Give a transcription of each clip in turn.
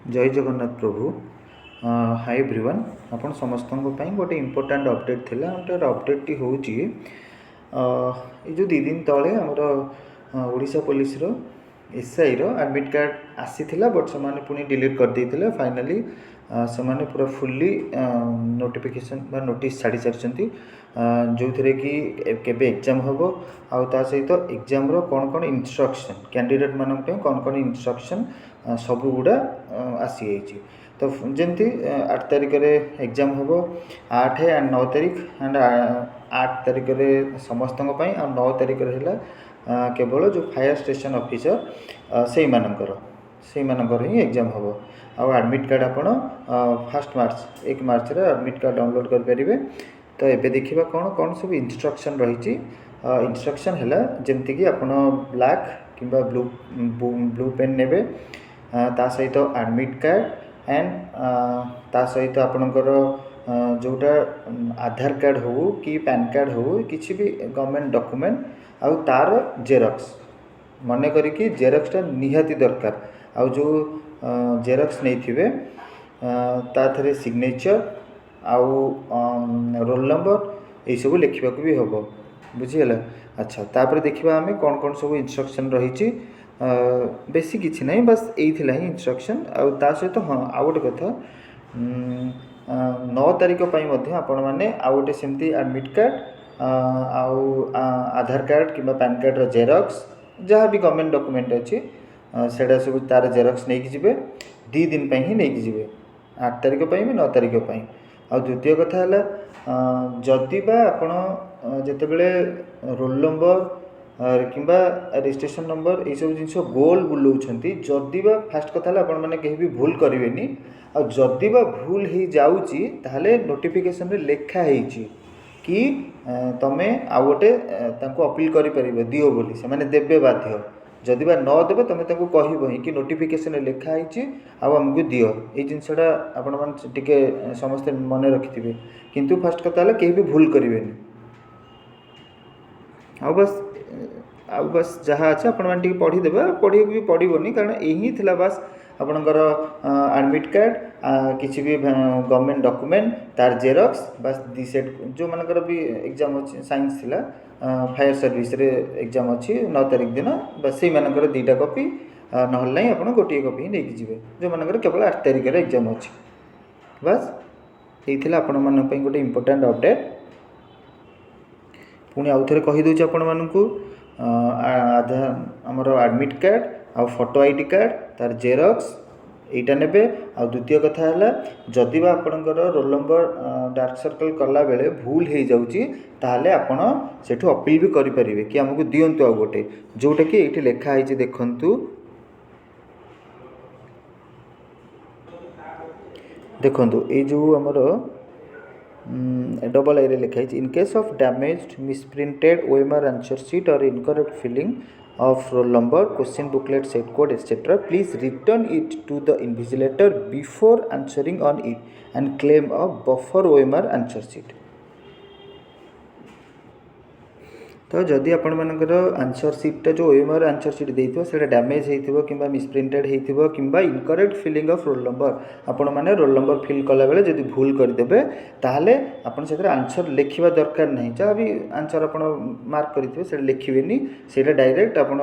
जय जगन्नाथ प्रभु। Hi everyone, आपण समस्त गोटे इम्पोर्टाट अपडेट थिला। अपडेट टी हूँ ये जो 2 दिन तले आमर ओडिशा पुलिस रो एसआई रो एडमिट कार्ड आसी थिला, बट से पुणी डिलीट कर देते फाइनाली से पूरा फुल्ली नोटिफिकेशन बा नोटिस छाड़ी सारी जो थे कि केबे एग्जाम हम आ सहित एग्जाम रो कौन कौन इंस्ट्रक्शन कैंडिडेट मान कौन कौन इंस्ट्रक्शन सब गुड़ा आसी जाइए। तो जमती 8 तारिख एग्जाम हम 8 एंड 9 तारिख एंड 8 तारिख समस्त 9 तारिख है केवल जो फायर स्टेशन ऑफिसर से मानकर ही एग्जाम हम आडमिट कार्ड आपण 1 मार्च 1 मार्च आडमिट कार्ड डाउनलोड करेंगे। तो ये देखा कौन कौन सब इंस्ट्रक्शन रही इंस्ट्रक्शन है जमती कि आप ब्लैक कि ब्लू पेन ने ता सहित एडमिट कार्ड एंड ता सहित आपणकर जोटा आधार कार्ड हो कि पैन कार्ड हो किसी भी गवर्नमेंट डॉक्यूमेंट आउ तार जेरक्स मन करी जेरक्सटा निहाती दरकार आउ जो जेरक्स नहीं थे ताथे सिग्नेचर आउ रोल नंबर ये सब लिखा भी हम बुझीगला। अच्छा तापर देखा आम कौन कौन सब इंस्ट्रक्शन रही बेसी किसी ना बस यही ही इंस्ट्रक्शन आ सहित हाँ आउ गोटे कथा 9 तारिख आपण मैंने आउ गोटे सेमती एडमिट कार्ड आउ आधार कार्ड कि पैन कार्ड रो जेरक्स जहाँ भी गवर्नमेंट डॉक्यूमेंट अच्छी सेटा सब तार जेरक्स नहीं कि 2 दिन ही नहीं कि 8 तारिख भी 9 तारिख आ द्वितीय कथा है जदि बा आपण जितेबले रोल नंबर कि रजिस्ट्रेशन नंबर ये सब जिन गोल बुलाऊँच जदि बा फास्ट कथा आपण मैंने कहीं भी भूल करेंगे जदि बा भूल हो जाऊँगी ताहले नोटिफिकेशन रे लेखा है कि तमें आउ गोटे अपील कर दियो बोली से माने देबे बाध्य जदि बा न देवे तुम ताको कहबो ही कि नोटिफिकेशन लिखाई आमको दियो ये जिनसा आपण मैंने समस्ते मन रखिथे। किंतु फास्ट कथा कहीं भी भूल करेंगे बस जहाँ अच्छे आपण मैंने पढ़ीदे पढ़ी भी पड़ोनी कारण यही थी बस आपणकर एडमिट कार्ड किसी भी गवर्नमेंट डॉक्यूमेंट तार जेरक्स बस 2 सेट जो मानकर भी एग्जाम अच्छी साइंस थिला फायर सर्विस रे एग्जाम अच्छी 9 तारिख दिन बस से मानकर 2टा कॉपी ना आप गोटे कॉपी ही नहीं कि जो मानकर केवल 8 तारिख एग्जाम अच्छी बस यही आपण मान गोटे इम्पोर्टाट अपडेट। पुणी आउ थे कहीदे आपण मानू आधार आमर एडमिट कार्ड आ फोटो आईडी कार्ड तार जेरक्स यहीटा ने आ द्वितीय कथा है जदि बा आपणकर रोल नंबर डार्क सर्कल कला बेले भूल हो जाऊँगी ताहले आपण सेठू अपील भी करें कि आमको दिंतु आउ गोटे जोटा कि ये लिखाई देखु देखु ये जो आमर डबल आई लिखाई in case of damaged misprinted OMR answer sheet or incorrect filling of roll number question booklet set code etc please return it to the invigilator before answering on it and claim a buffer OMR answer sheet। तो जदि आपण मानकर answer सीटा जो OMR answer sheet देइथो सेटा damage हेइथिबो किंबा misprinted हेइथिबो किंबा incorrect filling of roll number आपण माने रोल नंबर फिल कला बेले जदि भूल कर देबे ताहले आपण सेटा आंसर लिखिबा दरकार नहीं जहाँ भी आंसर आपण मार्क करिथिबे सेटा लिखिबेनी सेटा डायरेक्ट आपण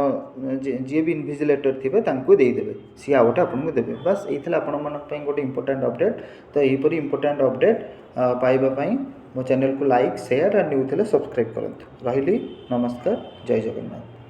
जे भी इन्विजिलेटर थिबे तांको देइ देबे सी आउटा आपण को देबे बस एथिला आपण मन पई गोटे इम्पोर्टेंट अपडेट। तो एही परी इम्पोर्टेंट अपडेट पाइबा पई मो चैनल को लाइक शेयर और न्यू थे सब्सक्राइब करंतु। रहिली नमस्कार, जय जगन्नाथ।